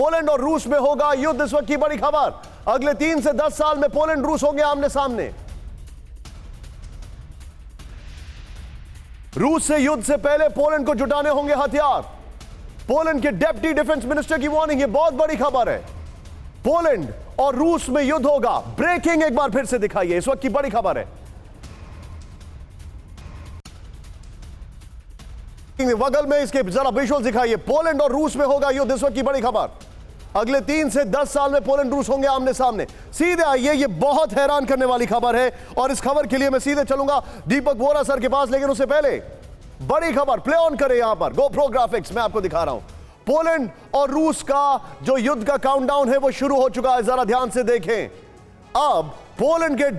Poland और रूस में होगा युद्ध। इस वक्त की बड़ी खबर, अगले 3 से 10 साल में पोलैंड रूस होंगे आमने सामने। रूस से युद्ध से पहले पोलैंड को जुटाने होंगे हथियार। पोलैंड के डिप्टी डिफेंस मिनिस्टर की वार्निंग, ये बहुत बड़ी खबर है। पोलैंड और रूस में युद्ध होगा। ब्रेकिंग एक बार फिर से दिखाइए, इस वक्त की बड़ी खबर है। बगल में इसके जरा विजुअल दिखाइए। पोलैंड और रूस में होगा युद्ध, इस वक्त की बड़ी खबर। अगले 3 से 10 साल में पोलैंड रूस होंगे आमने सामने। सीधे आइए, ये बहुत हैरान करने वाली खबर है और इस खबर के लिए मैं सीधे चलूंगा दीपक वोरा सर के पास, लेकिन उससे पहले बड़ी खबर प्ले ऑन करें। यहां पर गोप्रो ग्राफिक्स मैं आपको दिखा रहा हूं। पोलैंड और रूस का जो युद्ध का काउंटडाउन है वो शुरू हो चुका है, जरा ध्यान से देखें। अब पोलैंड के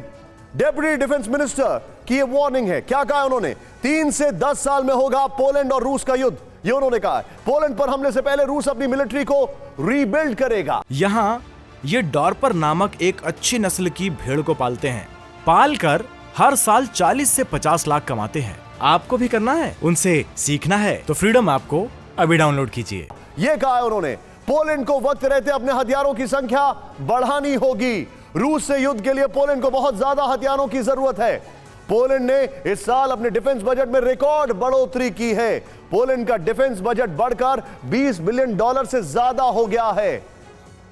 डेप्यूटी डिफेंस मिनिस्टर की ये वार्निंग है। क्या कहा उन्होंने? 3 से 10 साल में होगा पोलैंड और रूस का युद्ध, ये उन्होंने कहा है। पोलैंड पर हमले से पहले रूस अपनी मिलिट्री को रीबिल्ड करेगा। यहाँ ये डॉर्पर नामक एक अच्छी नस्ल की भेड़ को पालते हैं। पालकर हर साल 40 से 50 लाख कमाते हैं। आपको भी करना है, उनसे सीखना है तो फ्रीडम ऐप को अभी डाउनलोड कीजिए। ये कहा है उन्होंने, पोलैंड को वक्त रहते अपने हथियारों की संख्या बढ़ानी होगी। रूस से युद्ध के लिए पोलैंड को बहुत ज्यादा हथियारों की जरूरत है। पोलैंड ने इस साल अपने डिफेंस बजट में रिकॉर्ड बढ़ोतरी की है। पोलैंड का डिफेंस बजट बढ़कर $20 बिलियन से ज्यादा हो गया है।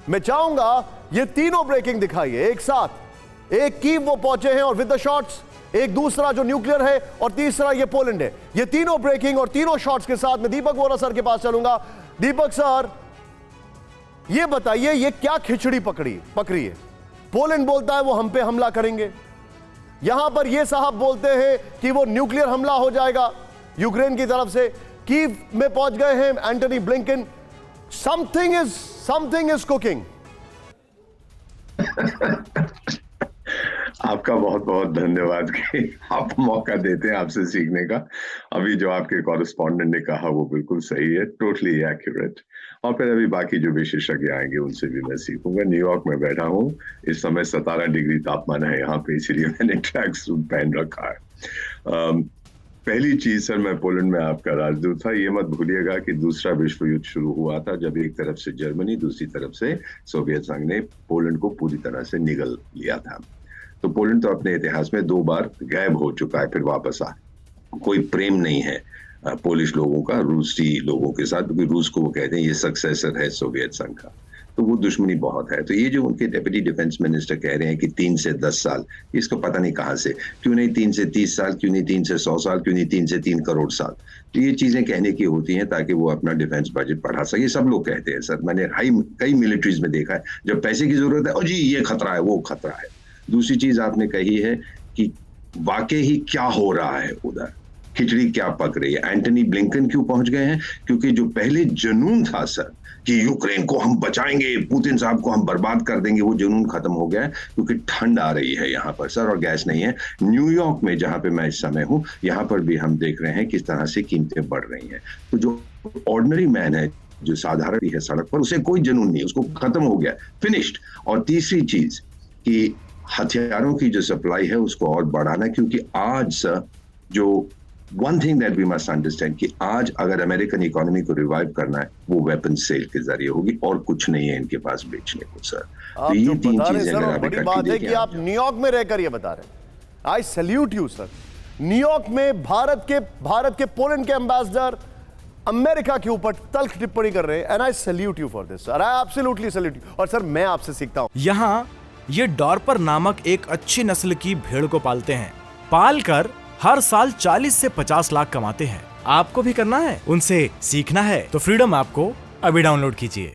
मैं चाहूंगा ये तीनों ब्रेकिंग दिखाइए एक साथ। एक कीव वो पहुंचे हैं और विद द शॉट्स, एक दूसरा जो न्यूक्लियर है और तीसरा ये पोलैंड है। ये तीनों ब्रेकिंग और तीनों शॉट्स के साथ मैं दीपक वोरा सर के पास चलूंगा। दीपक सर, ये बताइए ये क्या खिचड़ी पकड़ी है? पोलैंड बोलता है वो हम पे हमला करेंगे, यहां पर ये साहब बोलते हैं कि वो न्यूक्लियर हमला हो जाएगा यूक्रेन की तरफ से। कीव में पहुंच गए हैं Antony Blinken. Something is cooking. आपका बहुत बहुत धन्यवाद कि आप मौका देते हैं आपसे सीखने का। अभी जो आपके कॉरेस्पॉन्डेंट ने कहा वो बिल्कुल सही है, टोटली एक्यूरेट। और फिर अभी बाकी जो विशेषज्ञ आएंगे उनसे भी मैं सीखूंगा। न्यूयॉर्क में बैठा हूँ, इस समय 17 डिग्री तापमान है यहाँ पे, इसीलिए मैंने ट्रैक सूट पहन रखा है। पहली चीज सर, मैं पोलैंड में आपका राजदूत था। ये मत भूलिएगा कि दूसरा विश्व युद्ध शुरू हुआ था जब एक तरफ से जर्मनी, दूसरी तरफ से सोवियत संघ ने पोलैंड को पूरी तरह से निगल लिया था। तो पोलैंड तो अपने इतिहास में 2 बार गायब हो चुका है, फिर वापस आ। कोई प्रेम नहीं है पोलिश लोगों का रूसी लोगों के साथ, क्योंकि रूस को वो कहते हैं ये सक्सेसर है सोवियत संघ का, तो वो दुश्मनी बहुत है। तो ये जो उनके डेप्यूटी डिफेंस मिनिस्टर कह रहे हैं कि 3 से 10 साल, इसको पता नहीं कहाँ से, क्यों नहीं 3 से 30 साल, क्यों नहीं 3 से 100 साल, क्यों नहीं 3 से 3 करोड़ साल। तो ये चीजें कहने की होती हैं ताकि वो अपना डिफेंस बजट बढ़ा सके। सब लोग कहते हैं सर, मैंने कई मिलिट्रीज में देखा है, जब पैसे की जरूरत है, ओ जी ये खतरा है, वो खतरा है। दूसरी चीज आपने कही है कि वाकई ही क्या हो रहा है उधर, खिचड़ी क्या पक रही है। एंटनी ब्लिंकन क्यों पहुंच गए हैं? क्योंकि जो पहले जुनून था सर कि यूक्रेन को हम बचाएंगे, पुतिन साहब को हम बर्बाद कर देंगे, वो जुनून खत्म हो गया है, क्योंकि ठंड आ रही है यहाँ पर सर और गैस नहीं है। न्यूयॉर्क में जहां पे मैं इस समय हूँ, यहाँ पर भी हम देख रहे हैं किस तरह से कीमतें बढ़ रही हैं। तो जो ऑर्डिनरी मैन है, जो साधारण है सड़क पर, उसे कोई जुनून नहीं, उसको खत्म हो गया, फिनिश्ड। और तीसरी चीज कि हथियारों की जो सप्लाई है उसको और बढ़ाना, क्योंकि आज सर जो one thing that we must understand कि आज अगर अमेरिकन इकोनॉमी को रिवाइव करना है वो वेपन सेल के जरिए होगी, और कुछ नहीं है इनके पास बेचने को सर। तो ये 3 चीजें अगर आप बड़ी बात है कि आप न्यूयॉर्क में रहकर ये बता रहे हैं। आई सैल्यूट यू सर। न्यूयॉर्क में भारत के पोलैंड के एम्बेसडर अमेरिका के ऊपर तल्ख टिप्पणी कर रहे हैं, and I salute you for this sir. I absolutely salute you. और सर मैं आपसे सीखता हूं। यहाँ ये डॉर्पर नामक एक अच्छी नस्ल की भेड़ को पालते हैं। पालकर हर साल 40 से 50 लाख कमाते हैं। आपको भी करना है, उनसे सीखना है तो फ्रीडम ऐप को अभी डाउनलोड कीजिए।